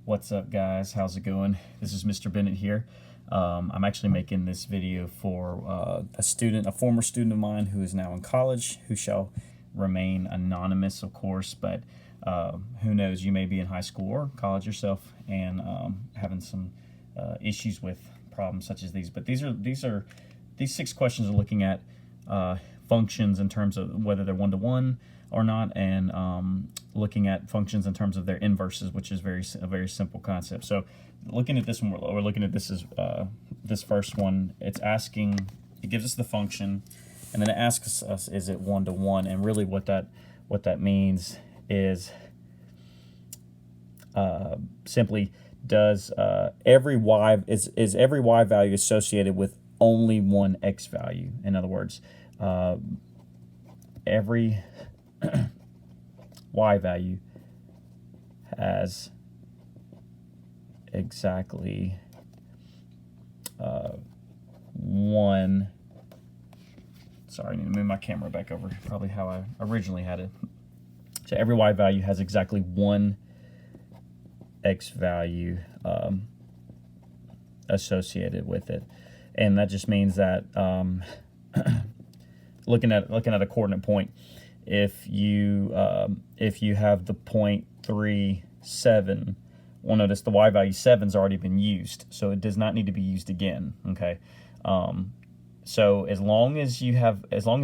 What's up, guys? How's it going? This is Mr. Bennett here. I'm actually making this video for a former student of mine who is now in college, who shall remain anonymous, of course, but who knows, you may be in high school or college yourself and having some issues with problems such as these. But these 6 questions are looking at functions in terms of whether they're one-to-one or not, and looking at functions in terms of their inverses, which is a very simple concept. So looking at this one, we're looking at this as this first one. It gives us the function, and then it asks us, is it one-to-one? And really what that means is simply, does every y value associated with only one x value? In other words, every y value has exactly one. Sorry, I need to move my camera back over, probably how I originally had it. So every y value has exactly one x value associated with it, and that just means that looking at a coordinate point, if you have the point 3, 7, well, notice the y value 7's already been used, so it does not need to be used again. Okay, so as long as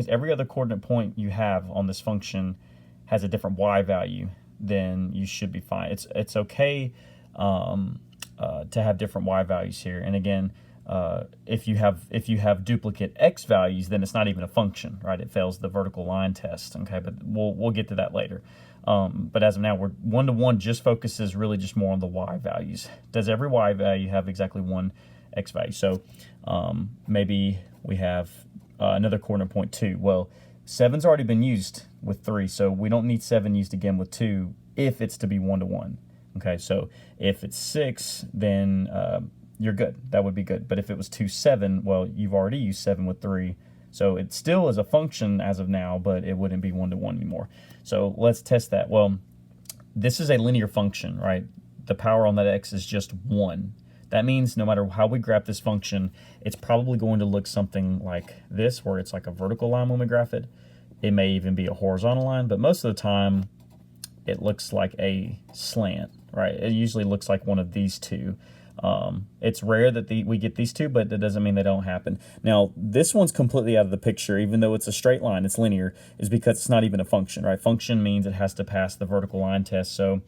every other coordinate point you have on this function has a different y value, then you should be fine. It's okay to have different y values here. And again, if you have duplicate x values, then it's not even a function, right? It fails the vertical line test. Okay, but we'll get to that later. But as of now, one-to-one just focuses really just more on the y values. Does every y value have exactly one x value? So maybe we have another coordinate point 2. Well, 7's already been used with 3, so we don't need 7 used again with 2 if it's to be one-to-one. Okay, so if it's 6, then you're good. That would be good. But if it was 2, 7, well, you've already used 7 with 3. So it still is a function as of now, but it wouldn't be one-to-one anymore. So let's test that. Well, this is a linear function, right? The power on that x is just 1. That means no matter how we graph this function, it's probably going to look something like this, where it's like a vertical line when we graph it. It may even be a horizontal line, but most of the time it looks like a slant, right? It usually looks like one of these two. It's rare that we get these two, but that doesn't mean they don't happen. Now, this one's completely out of the picture, even though it's a straight line, it's linear, is because it's not even a function, right? Function means it has to pass the vertical line test. So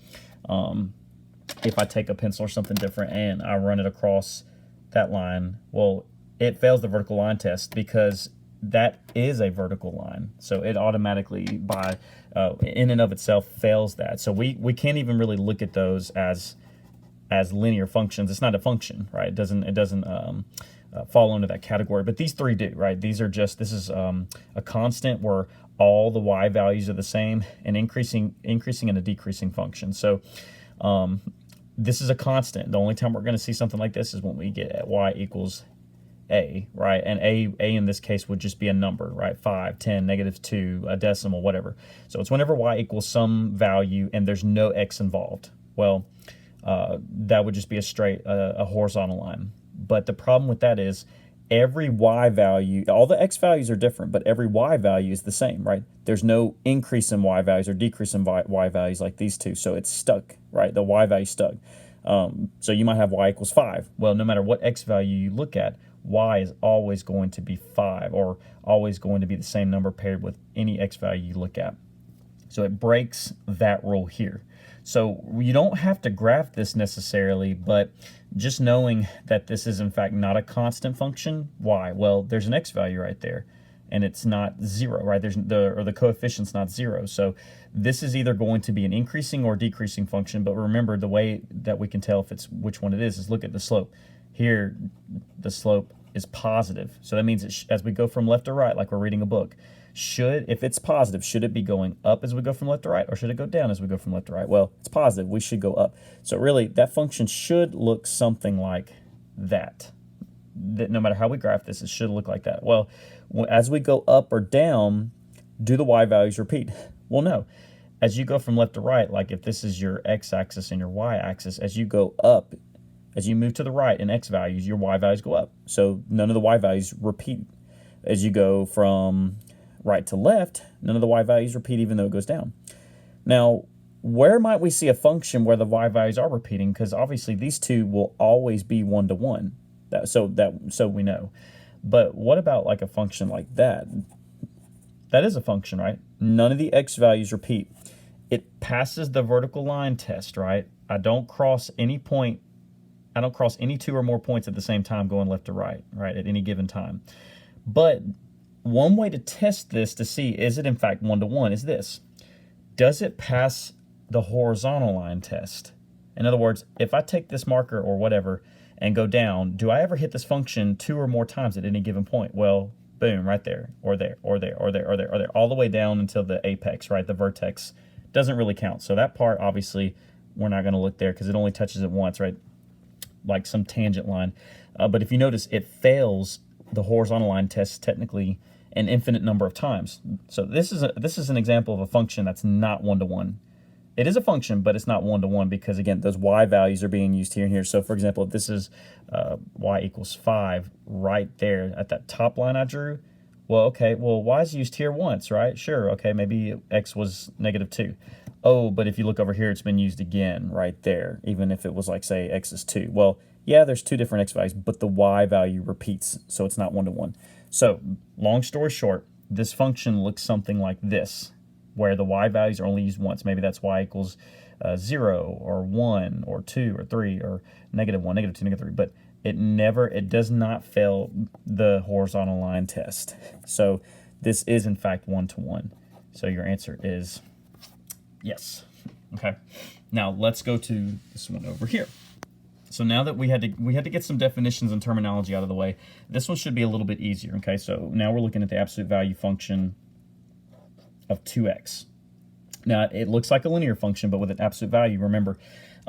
if I take a pencil or something different and I run it across that line, well, it fails the vertical line test because that is a vertical line. So it automatically, by in and of itself, fails that. So we can't even really look at those as linear functions. It's not a function, right? It doesn't fall into that category. But these 3 do, right? This is a constant where all the y values are the same, and increasing and a decreasing function. So this is a constant. The only time we're going to see something like this is when we get at y equals a, right? And a in this case would just be a number, right? 5, 10, -2, a decimal, whatever. So it's whenever y equals some value and there's no x involved. Well, that would just be a straight a horizontal line. But the problem with that is every y value, all the x values are different, but every y value is the same, right? There's no increase in y values or decrease in y values like these two, so it's stuck, right? The y value stuck. So you might have y equals 5. Well, no matter what x value you look at, y is always going to be 5, or always going to be the same number paired with any x value you look at. So it breaks that rule here. So you don't have to graph this necessarily, but just knowing that this is in fact not a constant function. Why? Well, there's an x value right there, and it's not 0, right? The coefficient's not 0. So this is either going to be an increasing or decreasing function. But remember, the way that we can tell which one it is look at the slope. Here, the slope is positive. So that means as we go from left to right, like we're reading a book, if it's positive, should it be going up as we go from left to right, or should it go down as we go from left to right? Well, it's positive. We should go up. So really, that function should look something like that. No matter how we graph this, it should look like that. Well, as we go up or down, do the y values repeat? Well, no. as you go from left to right, like if this is your x-axis and your y-axis, as you go up, as you move to the right in x values, your y values go up. So none of the y values repeat. As you go from right to left, none of the y values repeat even though it goes down. Now, where might we see a function where the y values are repeating? Because obviously these two will always be 1 to 1. So we know. But what about like a function like that? That is a function, right? None of the x values repeat. It passes the vertical line test, right? I don't cross any point. I don't cross any two or more points at the same time going left to right, at any given time. But one way to test this to see, is it in fact 1 to 1, is this. Does it pass the horizontal line test? In other words, if I take this marker or whatever and go down, do I ever hit this function 2 or more times at any given point? Well, boom, right there, or there, or there, or there, or there, or there, all the way down until the apex, right? The vertex doesn't really count. So that part, obviously, we're not going to look there because it only touches it once, right? Like some tangent line. But if you notice, it fails the horizontal line test technically an infinite number of times. So this is an example of a function that's not 1 to 1. It is a function, but it's not 1 to 1 because, again, those y values are being used here and here. So, for example, if this is y equals 5 right there at that top line I drew, well, okay, well, y is used here once, right? Sure, okay, maybe x was -2. Oh, but if you look over here, it's been used again right there, even if it was like, say, x is 2. Well, yeah, there's 2 different x values, but the y value repeats, so it's not 1 to 1. So, long story short, this function looks something like this, where the y values are only used once. Maybe that's y equals 0 or 1 or 2 or 3 or -1, -2, -3. But it does not fail the horizontal line test. So this is in fact 1 to 1. So your answer is yes. Okay. Now let's go to this one over here. So now that we had to get some definitions and terminology out of the way, this one should be a little bit easier. Okay. So now we're looking at the absolute value function of 2x. Now, it looks like a linear function, but with an absolute value. Remember,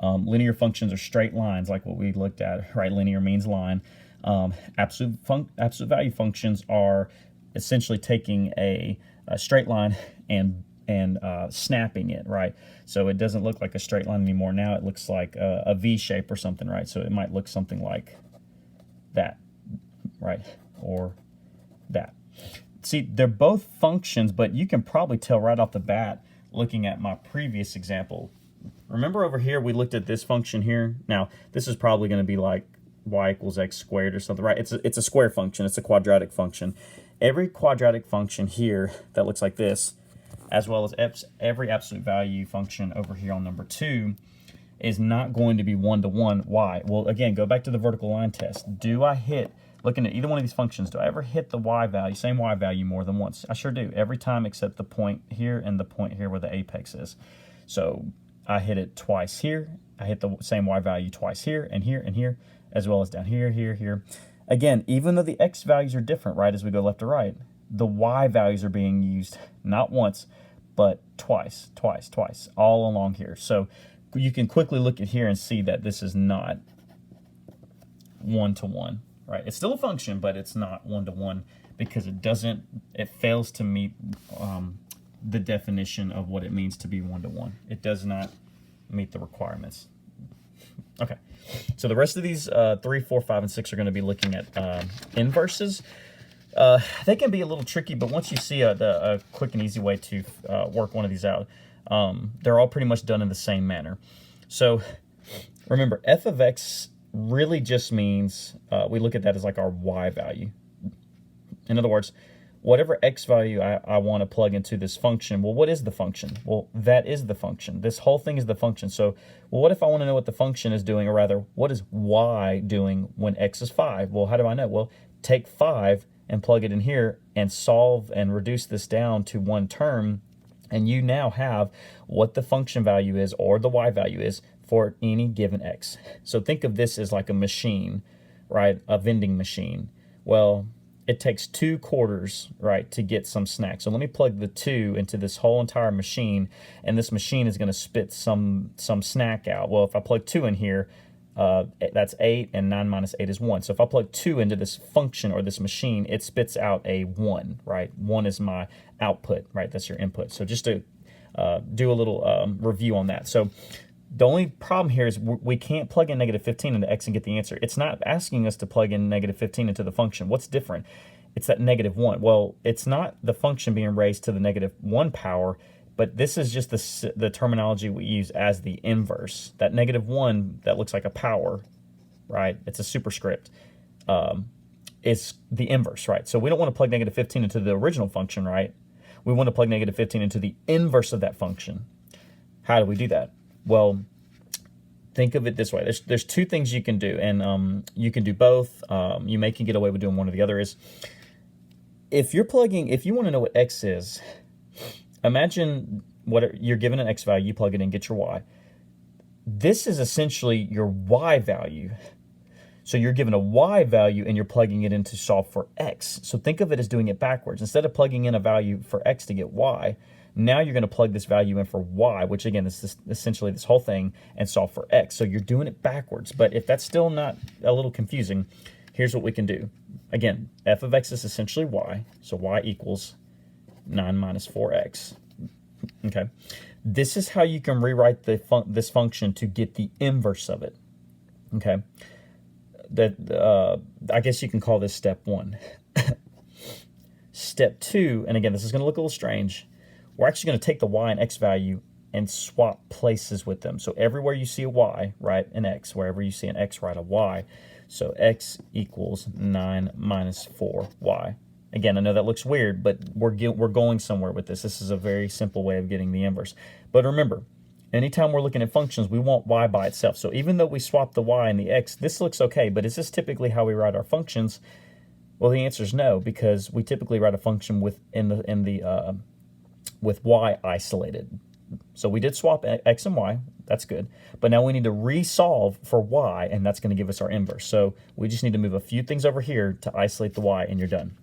linear functions are straight lines, like what we looked at, right? Linear means line. Absolute value functions are essentially taking a straight line and snapping it, right? So it doesn't look like a straight line anymore. Now it looks like a V shape or something, right? So it might look something like that, right? Or that. See, they're both functions, but you can probably tell right off the bat looking at my previous example. Remember over here, we looked at this function here. Now, this is probably going to be like y equals x squared or something, right? It's a square function. It's a quadratic function. Every quadratic function here that looks like this, as well as every absolute value function over here on number 2, is not going to be 1 to 1. Why? Well, again, go back to the vertical line test. Do I hit... Looking at either one of these functions, do I ever hit the y value, same y value more than once? I sure do, every time except the point here and the point here where the apex is. So I hit it twice here. I hit the same y value twice here, as well as down here, here, here. Again, even though the x values are different, right, as we go left to right, the y values are being used not once, but twice, all along here. So you can quickly look at here and see that this is not 1 to 1. Right, it's still a function, but it's not 1 to 1 because it fails to meet the definition of what it means to be 1 to 1. It does not meet the requirements. Okay, so the rest of these 3, 4, 5, and 6 are going to be looking at inverses. They can be a little tricky, but once you see a quick and easy way to work one of these out, they're all pretty much done in the same manner. So remember, f of x really just means we look at that as like our y value. In other words, whatever x value I want to plug into this function, well, what is the function? Well, that is the function. This whole thing is the function. So, well, what if I want to know what the function is doing, or rather, what is y doing when x is 5? Well, how do I know? Well, take 5 and plug it in here and solve and reduce this down to one term, and you now have what the function value is or the y value is for any given x. So think of this as like a machine, right? A vending machine. Well, it takes 2 quarters, right, to get some snack. So let me plug the 2 into this whole entire machine, and this machine is going to spit some snack out. Well, if I plug 2 in here, that's 8, and 9 minus 8 is 1. So if I plug 2 into this function or this machine, it spits out a 1, right? 1 is my output, right? That's your input. So just to do a little review on that. So the only problem here is we can't plug in negative 15 into x and get the answer. It's not asking us to plug in negative 15 into the function. What's different? It's that negative 1. Well, it's not the function being raised to the negative 1 power, but this is just the terminology we use as the inverse. That negative 1 that looks like a power, right? It's a superscript. It's the inverse, right? So we don't want to plug negative 15 into the original function, right? We want to plug negative 15 into the inverse of that function. How do we do that? Well, think of it this way. There's two things you can do, and you can do both. You may can get away with doing one or the other. Is if you want to know what x is, imagine you're given an x value, you plug it in, get your y. This is essentially your y value. So you're given a y value and you're plugging it in to solve for x. So think of it as doing it backwards. Instead of plugging in a value for x to get y, now you're going to plug this value in for y, which again is essentially this whole thing, and solve for x. So you're doing it backwards. But if that's still not a little confusing, here's what we can do. Again, f of x is essentially y. So y equals 9 minus 4x. Okay. This is how you can rewrite this function to get the inverse of it. Okay. I guess you can call this step 1. Step 2, and again, this is going to look a little strange. We're actually going to take the y and x value and swap places with them. So everywhere you see a y, write an x. Wherever you see an x, write a y. So x equals 9 minus 4y. Again, I know that looks weird, but we're going somewhere with this. This is a very simple way of getting the inverse. But remember, anytime we're looking at functions, we want y by itself. So even though we swap the y and the x, this looks okay, but is this typically how we write our functions? Well, the answer is no, because we typically write a function with y isolated. So we did swap x and y, that's good. But now we need to resolve for y, and that's going to give us our inverse. So we just need to move a few things over here to isolate the y, and you're done.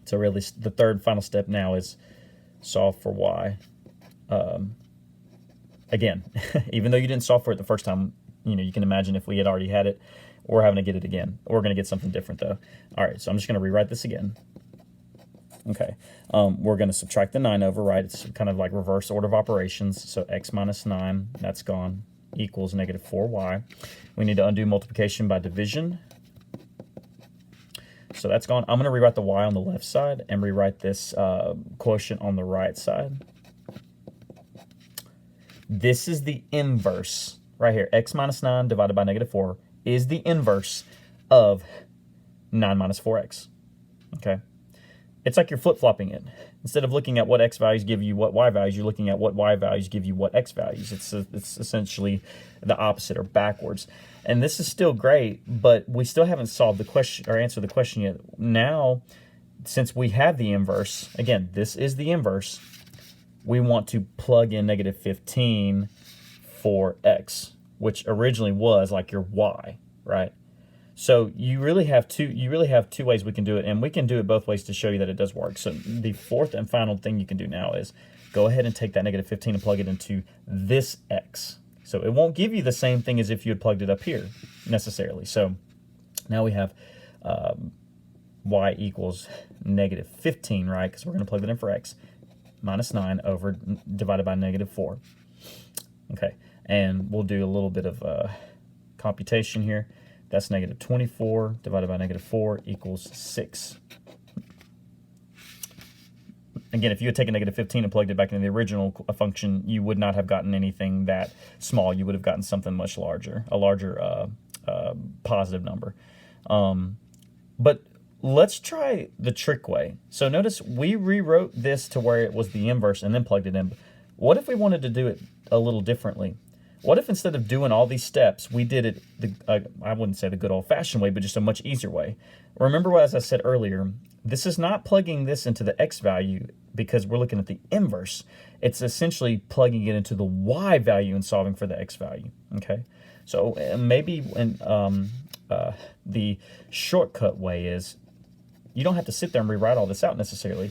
So really, the third final step now is solve for y. Again, even though you didn't solve for it the first time, you can imagine if we had already had it, we're having to get it again. We're going to get something different, though. All right, so I'm just going to rewrite this again. Okay, we're going to subtract the 9 over, right? It's kind of like reverse order of operations. So x minus 9, that's gone, equals negative 4y. We need to undo multiplication by division. So that's gone. I'm going to rewrite the y on the left side and rewrite this quotient on the right side. This is the inverse right here. X minus 9 divided by negative 4 is the inverse of 9 minus 4x. Okay? It's like you're flip-flopping it. Instead of looking at what x values give you what y values, you're looking at what y values give you what x values. It's essentially the opposite or backwards. And this is still great, but we still haven't solved the question or answered the question yet. Now, since we have the inverse, again, this is the inverse, we want to plug in negative 15 for x, which originally was like your y, right? So you really have two ways we can do it, and we can do it both ways to show you that it does work. So the fourth and final thing you can do now is go ahead and take that negative 15 and plug it into this x. So it won't give you the same thing as if you had plugged it up here necessarily. So now we have y equals negative 15, right? Because we're going to plug that in for x, minus 9 over divided by negative 4. Okay, and we'll do a little bit of computation here. That's negative 24 divided by negative 4 equals 6. Again, if you had taken negative 15 and plugged it back into the original function, you would not have gotten anything that small. You would have gotten something much larger, a larger positive number. But let's try the trick way. So notice we rewrote this to where it was the inverse and then plugged it in. What if we wanted to do it a little differently? What if instead of doing all these steps, we did it, I wouldn't say the good old-fashioned way, but just a much easier way? Remember, as I said earlier, this is not plugging this into the x value because we're looking at the inverse. It's essentially plugging it into the y value and solving for the x value, okay? So maybe the shortcut way is you don't have to sit there and rewrite all this out necessarily.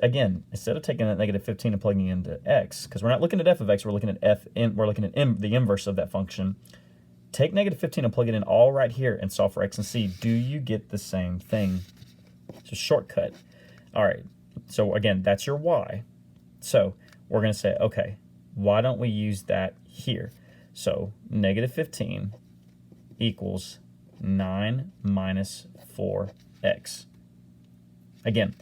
Again, instead of taking that negative 15 and plugging into x, because we're not looking at f of x, we're looking at the inverse of that function. Take negative 15 and plug it in all right here and solve for x and c. Do you get the same thing? It's a shortcut. All right. So again, that's your y. So we're going to say, okay, why don't we use that here? So negative 15 equals 9 minus 4x. Again,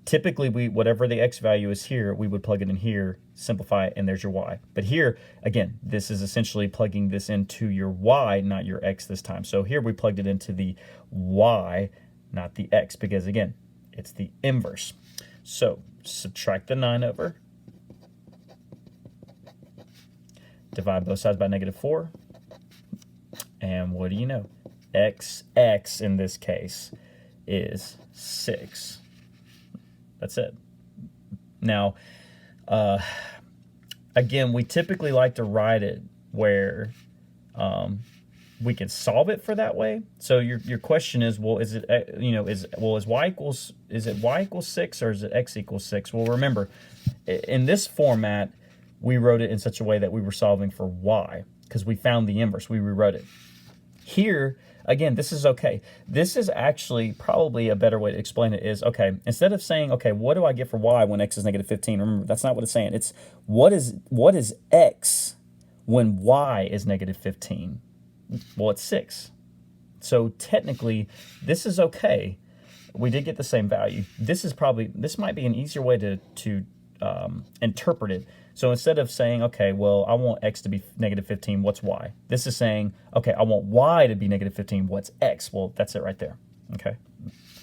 typically, whatever the x value is here, we would plug it in here, simplify it, and there's your y. But here, again, this is essentially plugging this into your y, not your x this time. So here we plugged it into the y, not the x, because again, it's the inverse. So subtract the 9 over, divide both sides by negative 4, and what do you know? X in this case is 6. That's it. Now, again, we typically like to write it where we can solve it for that way. So your question is, well, is it is y equals 6 or is it x equals 6? Well, remember, in this format, we wrote it in such a way that we were solving for y because we found the inverse. We rewrote it. Here, again, this is okay. This is actually probably a better way to explain it is, okay, instead of saying, okay, what do I get for y when x is negative 15? Remember, that's not what it's saying. It's what is x when y is negative 15? Well, it's 6. So technically, this is okay. We did get the same value. This might be an easier way to interpret it. So instead of saying, okay, well, I want x to be negative 15, what's y? This is saying, okay, I want y to be negative 15, what's x? Well, that's it right there, okay?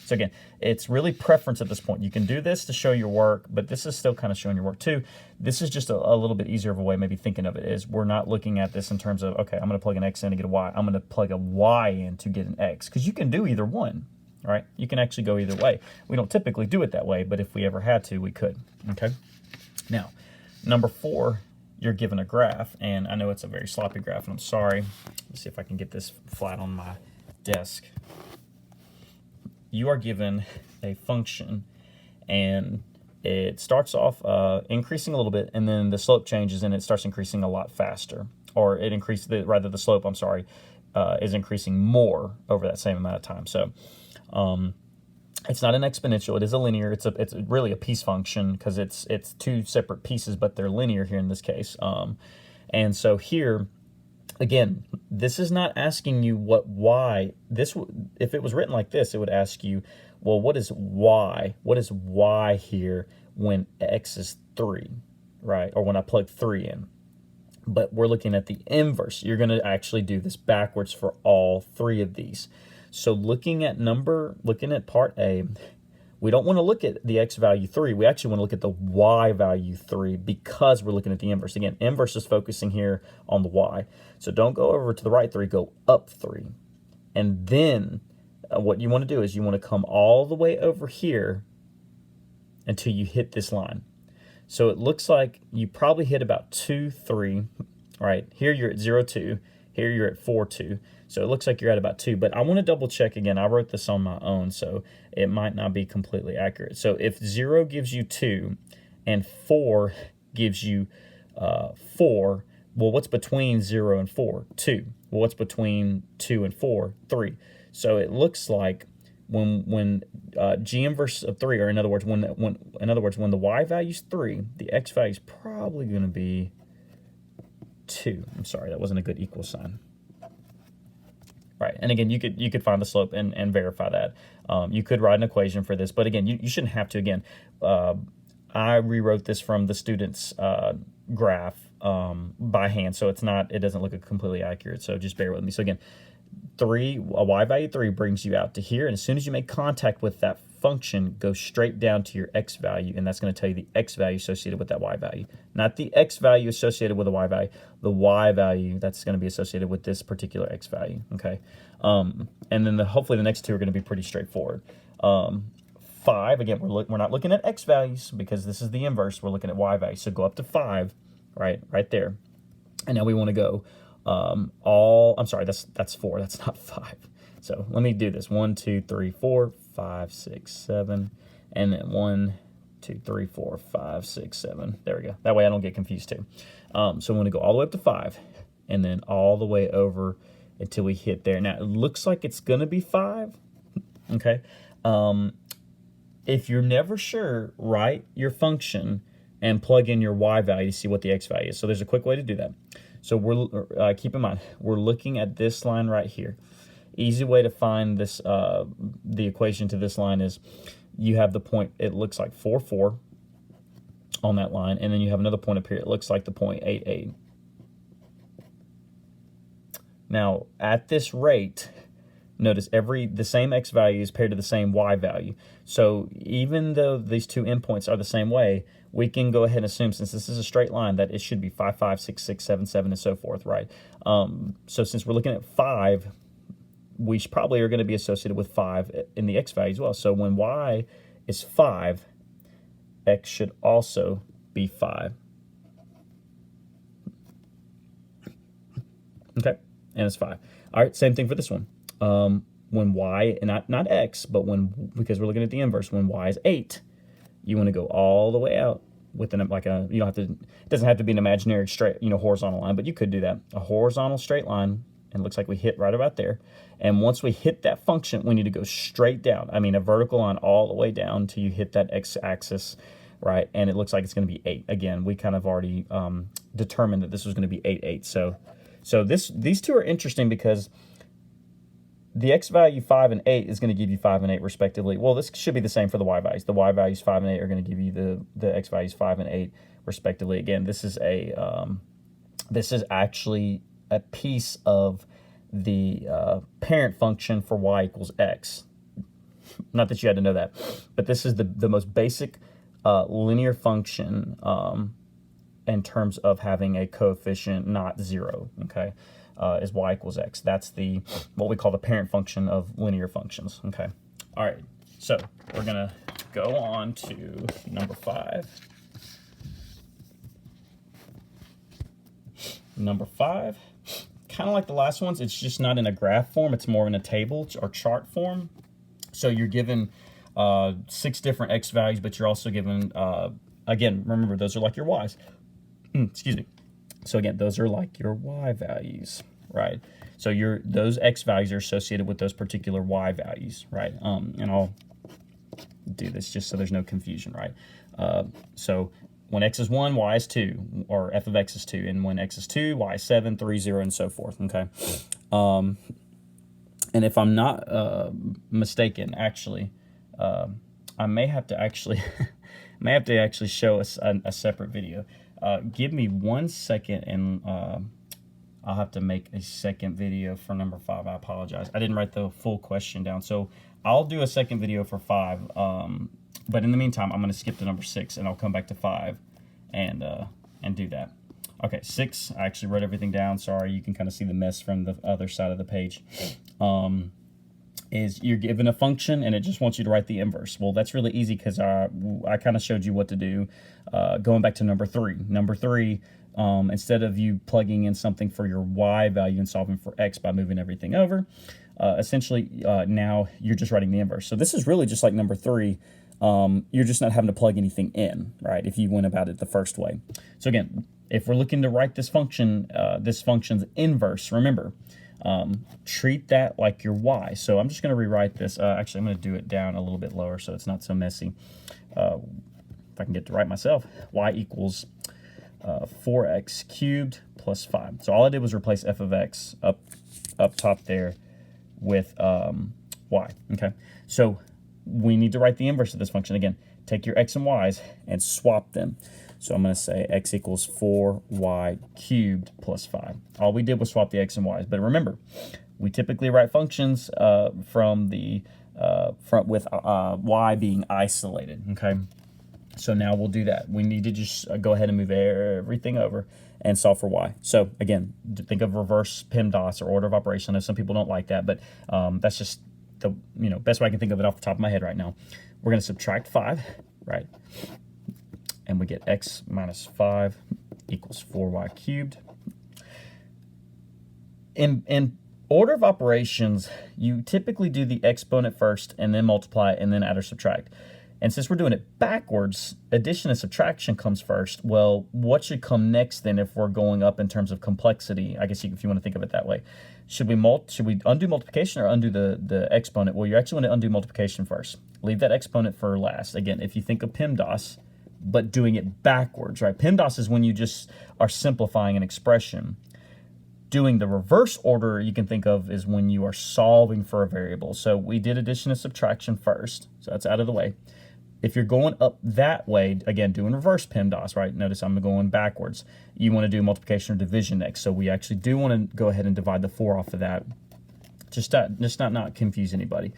So again, it's really preference at this point. You can do this to show your work, but this is still kind of showing your work too. This is just a little bit easier of a way, maybe thinking of it is we're not looking at this in terms of, okay, I'm going to plug an x in to get a y. I'm going to plug a y in to get an x, because you can do either one, right? You can actually go either way. We don't typically do it that way, but if we ever had to, we could, okay? Now, number 4, you're given a graph, and I know it's a very sloppy graph, and I'm sorry. Let's see if I can get this flat on my desk. You are given a function, and it starts off increasing a little bit, and then the slope changes, and it starts increasing a lot faster. Or it increases, the slope, I'm sorry, is increasing more over that same amount of time. So, it's not an exponential, it is a linear. It's really a piece function because it's two separate pieces, but they're linear here in this case. And so here, again, this is not asking you what y, if it was written like this, it would ask you, well, what is y? What is y here when x is 3, right? Or when I plug 3 in. But we're looking at the inverse. You're going to actually do this backwards for all 3 of these. So looking at part A, we don't want to look at the x value 3. We actually want to look at the y value 3 because we're looking at the inverse. Again, inverse is focusing here on the y. So don't go over to the right 3, go up 3. And then what you want to do is you want to come all the way over here until you hit this line. So it looks like you probably hit about 2, 3, right? Here you're at 0, 2. Here you're at 4, 2. So it looks like you're at about 2, but I want to double check again. I wrote this on my own, so it might not be completely accurate. So if 0 gives you 2 and 4 gives you 4, well, what's between 0 and 4? 2. Well, what's between 2 and 4? 3. So it looks like when g inverse of 3, or in other words, when the y value is 3, the x value is probably going to be 2. I'm sorry, that wasn't a good equal sign. Right, and again, you could find the slope and verify that. You could write an equation for this, but again, you shouldn't have to. Again, I rewrote this from the student's graph by hand, so it doesn't look completely accurate. So just bear with me. So again, a y value 3 brings you out to here, and as soon as you make contact with that function, go straight down to your x value, and that's going to tell you the x value associated with that y value. Not the x value associated with the y value, the y value that's going to be associated with this particular x value, okay? And then hopefully the next two are going to be pretty straightforward. 5, again, we're not looking at x values because this is the inverse. We're looking at y values, so go up to 5, right there. And now we want to go I'm sorry, that's 4, that's not 5. So let me do this. 1, 2, 3, 4, 5, 6, 7, and then 1, 2, 3, 4, 5, 6, 7. There we go. That way I don't get confused too. So I'm going to go all the way up to 5, and then all the way over until we hit there. Now it looks like it's going to be 5. Okay. If you're never sure, write your function and plug in your y value to see what the x value is. So there's a quick way to do that. So we're keep in mind, we're looking at this line right here. Easy way to find this, the equation to this line is you have the point, it looks like 4, 4 on that line, and then you have another point up here, it looks like the point 8, 8. Now, at this rate, notice the same x value is paired to the same y value. So even though these two endpoints are the same way, we can go ahead and assume, since this is a straight line, that it should be 5, 5, 6, 6, 7, 7, and so forth, right? So since we're looking at 5, we probably are going to be associated with 5 in the x value as well. So when y is 5, x should also be 5. Okay, and it's 5. All right, same thing for this one. When y, not x, but because we're looking at the inverse, when y is 8, you want to go all the way out within like a, you don't have to, it doesn't have to be an imaginary straight, horizontal line, but you could do that. A horizontal straight line, and it looks like we hit right about there. And once we hit that function, we need to go straight down. I mean, a vertical line all the way down till you hit that x-axis, right? And it looks like it's going to be 8. Again, we kind of already determined that this was going to be 8, 8. So these two are interesting because the x value 5 and 8 is going to give you 5 and 8 respectively. Well, this should be the same for the y values. The y values 5 and 8 are going to give you the x values 5 and 8 respectively. Again, this is actually a piece of the parent function for y equals x. Not that you had to know that, but this is the most basic linear function in terms of having a coefficient not 0. Okay. Is y equals x. That's what we call the parent function of linear functions. Okay. All right. So we're gonna go on to number 5. Number 5, kind of like the last ones, it's just not in a graph form. It's more in a table or chart form. So you're given 6 different x values, but you're also given again. Remember, those are like your y's. Excuse me. So again, those are like your y values, right? So those x values are associated with those particular y values, right? And I'll do this just so there's no confusion, right? So when x is 1, y is 2, or f of x is 2. And when x is 2, y is 7, 3, 0, and so forth, okay? And if I'm not mistaken, actually, I may have to actually show us a separate video. Give me 1 second, and I'll have to make a second video for number 5. I apologize. I didn't write the full question down, so I'll do a second video for 5. But in the meantime, I'm going to skip to number 6, and I'll come back to 5 and do that. Okay, 6. I actually wrote everything down. Sorry, you can kind of see the mess from the other side of the page. Is you're given a function and it just wants you to write the inverse. Well, that's really easy because I kind of showed you what to do. Going back to number 3. Number 3, instead of you plugging in something for your y value and solving for x by moving everything over, essentially now you're just writing the inverse. So this is really just like number 3. You're just not having to plug anything in, right, if you went about it the first way. So again, if we're looking to write this function's inverse, remember, treat that like your y. So I'm just going to rewrite this. Actually, I'm going to do it down a little bit lower so it's not so messy. If I can get to write myself, y equals 4x cubed plus 5. So all I did was replace f of x up top there with y. Okay, so we need to write the inverse of this function. Again, take your x and y's and swap them. So I'm going to say x equals 4y cubed plus 5. All we did was swap the x and y's. But remember, we typically write functions with y being isolated. Okay, so now we'll do that. We need to just go ahead and move everything over and solve for y. So again, think of reverse PEMDAS or order of operation. I know some people don't like that, but that's just the best way I can think of it off the top of my head right now. We're going to subtract 5, right? And we get x minus 5 equals 4y cubed. In order of operations, you typically do the exponent first and then multiply and then add or subtract. And since we're doing it backwards, addition and subtraction comes first. Well, what should come next then if we're going up in terms of complexity? I guess if you want to think of it that way. Should we undo multiplication or undo the exponent? Well, you actually want to undo multiplication first. Leave that exponent for last. Again, if you think of PEMDAS, but doing it backwards, right? PEMDAS is when you just are simplifying an expression. Doing the reverse order you can think of is when you are solving for a variable. So we did addition and subtraction first, so that's out of the way. If you're going up that way, again, doing reverse PEMDAS, right? Notice I'm going backwards. You want to do multiplication or division next. So we actually do want to go ahead and divide the 4 off of that. Just not confuse anybody.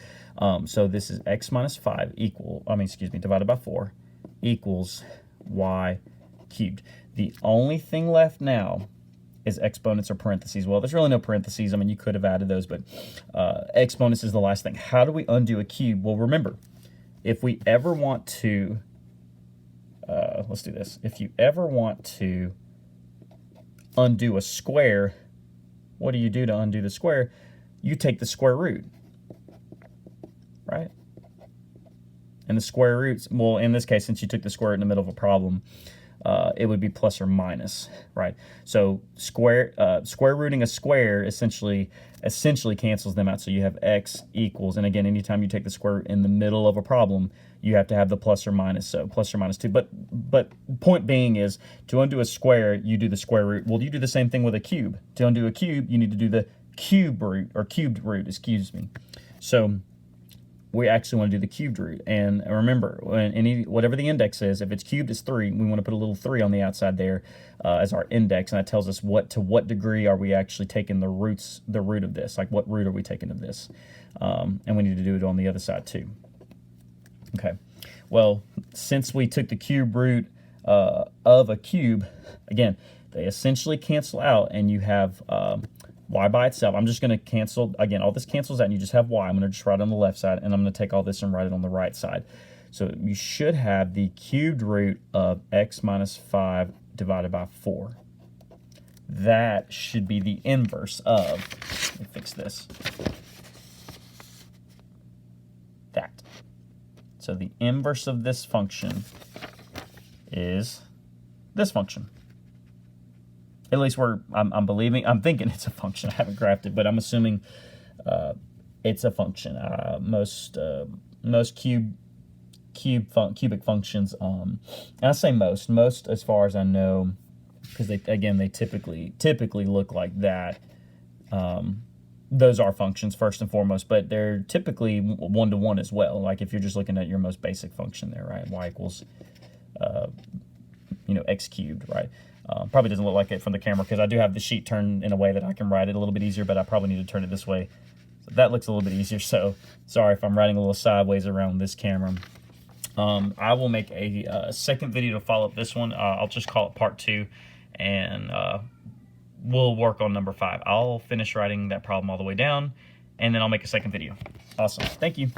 So this is x minus 5 divided by 4 equals y cubed. The only thing left now is exponents or parentheses. Well, there's really no parentheses. I mean, you could have added those, but exponents is the last thing. How do we undo a cube? Well, remember, if we ever want to, let's do this. If you ever want to undo a square, what do you do to undo the square? You take the square root, right? And the square roots, well, in this case, since you took the square root in the middle of a problem, it would be plus or minus, right? So square rooting a square essentially cancels them out. So you have x equals, and again, anytime you take the square root in the middle of a problem, you have to have the plus or minus, so plus or minus 2. But point being is, to undo a square, you do the square root. Well, you do the same thing with a cube. To undo a cube, you need to do the cubed root, excuse me. So we actually want to do the cubed root. And remember, whatever the index is, if it's cubed, it's 3. We want to put a little 3 on the outside there as our index, and that tells us to what degree are we actually taking the root of this, like what root are we taking of this. And we need to do it on the other side too. Okay, well, since we took the cube root of a cube, again, they essentially cancel out, and you have y by itself. I'm just going to cancel, again, all this cancels out, and you just have y. I'm going to just write it on the left side, and I'm going to take all this and write it on the right side. So you should have the cubed root of x minus 5 divided by 4. That should be the inverse of, let me fix this, that. So the inverse of this function is this function. At least I'm thinking it's a function. I haven't graphed it, but I'm assuming it's a function. Most cubic functions, and I say most as far as I know, because they typically look like that. Those are functions first and foremost, but they're typically one-to-one as well. Like if you're just looking at your most basic function there, right? Y equals x cubed, right? Probably doesn't look like it from the camera because I do have the sheet turned in a way that I can write it a little bit easier, but I probably need to turn it this way. So that looks a little bit easier, so sorry if I'm writing a little sideways around this camera. I will make a second video to follow up this one. I'll just call it part 2, and we'll work on number 5. I'll finish writing that problem all the way down, and then I'll make a second video. Awesome. Thank you.